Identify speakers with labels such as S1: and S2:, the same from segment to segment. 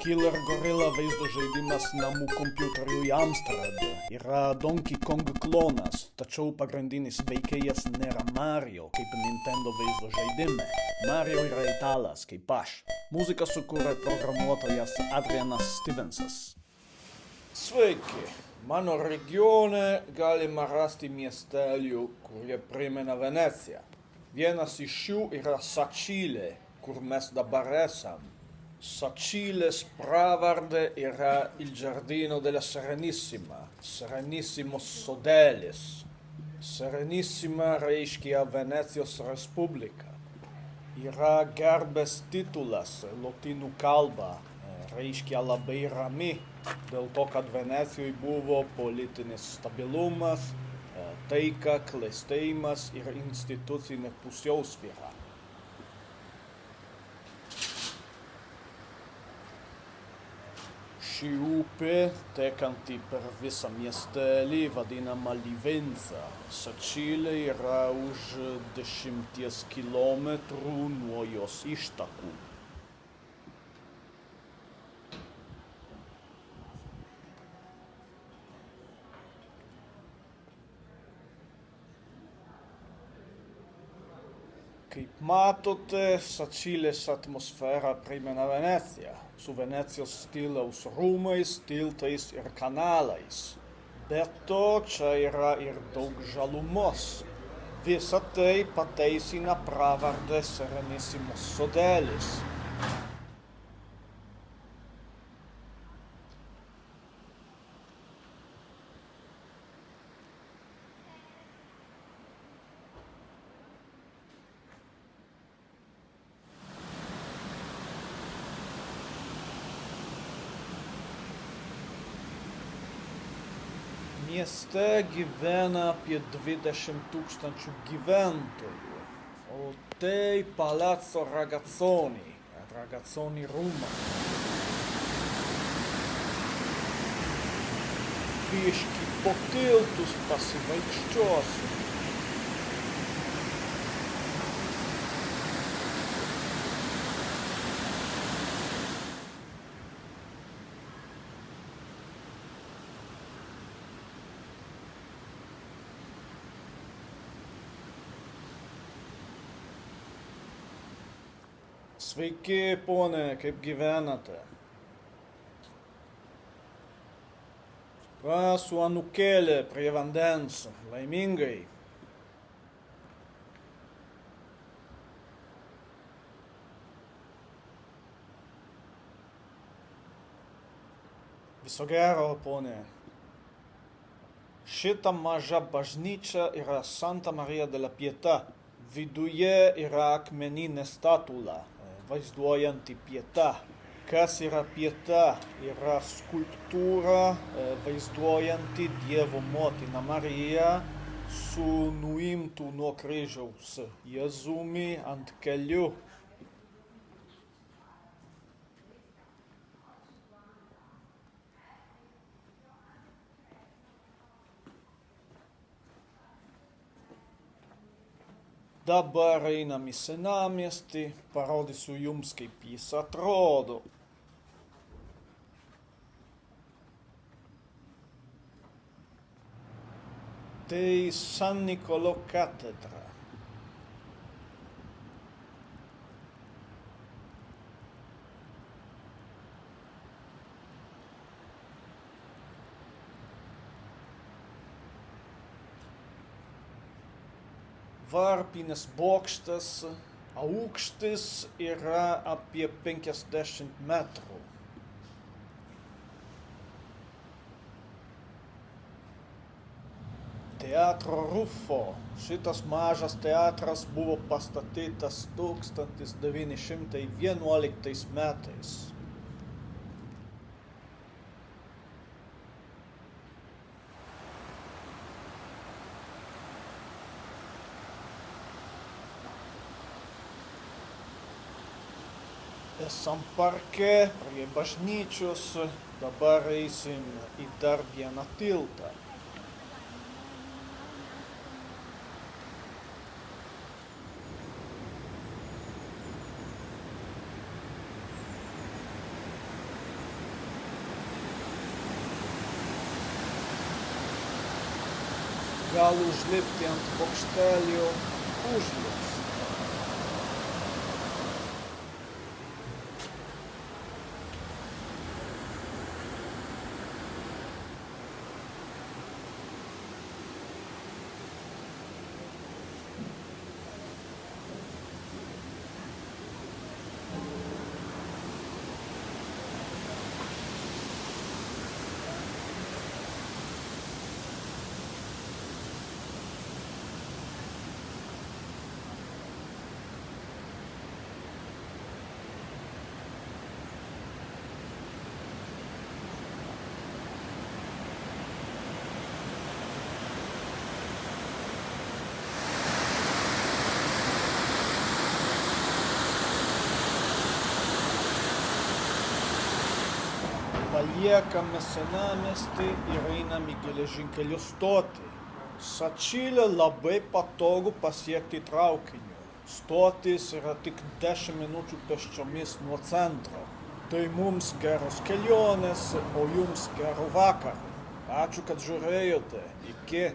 S1: Killer Gorilla vaizdo žaidimas namų kompiuteriui Amstrad yra Donkey Kong klonas, tačiau pagrindinis veikėjas nėra Mario, kaip Nintendo vaizdo žaidime. Mario yra italas, kaip aš. Muziką sukūrė programuotojas Adrianas Stevensas. Sveiki! Mano regione galima rasti miestelių, kurie primena Veneciją. Vienas iš jų yra Sacilė, kur mes dabar esam. Sacilės pravardė yra Il Giardino della Serenissima, Serenissimos sodelis. Serenissima reiškia Venecijos Respublika. Yra garbės titulas lotynų kalba, reiškia labai rami, dėl to, kad Venecijoje buvo politinis stabilumas, taika, klestėjimas ir institucinė pusiausvyra. Ši upė, tekanti per visą miestelį, vadinama Livenza. Sacilė yra už 10 kilometrų nuo jos ištakų. Kaip matote, Sacilės atmosfera primena Veneciją, su Venecijos stiliaus rūmais, tiltais ir kanalais. Be to, čia yra ir daug žalumos. Visa tai pateisina pravardę Serenissimos sodelis. Mieste gyvena apie 20 000 gyventojų, o tai Palazzo Ragazzoni, Ragazzoni rūmai. Biškį po tiltus pasivaikščiosiu. Sveiki, ponė, kaip gyvenate? Va, su anūkėlė prie vandens, laimingai. Viso gero, ponė. Šita maža bažnyčia yra Santa Maria della Pietà. Viduje yra akmeninė statula, vaizduojanti Pietą. Kas yra Pieta? Yra skulptūra vaizduojanti Dievo motiną Mariją su nuimtu nuo kryžiaus Jėzumi ant kelių. Dabar einam į senamiestį, parodysiu jums, kaip jis atrodo. Tai San Nicolò katedra. Varpinės bokštas, aukštis yra apie 50 metrų. Teatro Ruffo. Šitas mažas teatras buvo pastatytas 1911 metais. Esam parke prie bažnyčios, dabar eisim į dar vieną tiltą. gal užlipti ant bokštelio užlips. Paliekame senamiestį ir einame į geležinkelio stotį. Sačilę labai patogu pasiekti traukiniu. Stotis yra tik 10 minučių pėsčiomis nuo centro. Tai mums geros kelionės, o jums gero vakaro. Ačiū, kad žiūrėjote. Iki.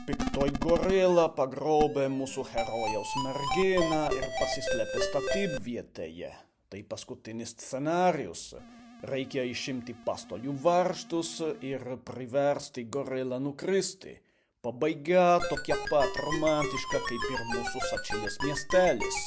S1: Piktoj gorila pagrobė mūsų herojaus merginą ir pasislėpė statybvietėje. Tai paskutinis scenarijus. Reikia išimti pastolių varžtus ir priversti gorilą nukristi. Pabaiga tokia pat romantiška kaip ir mūsų Sačilės miestelis.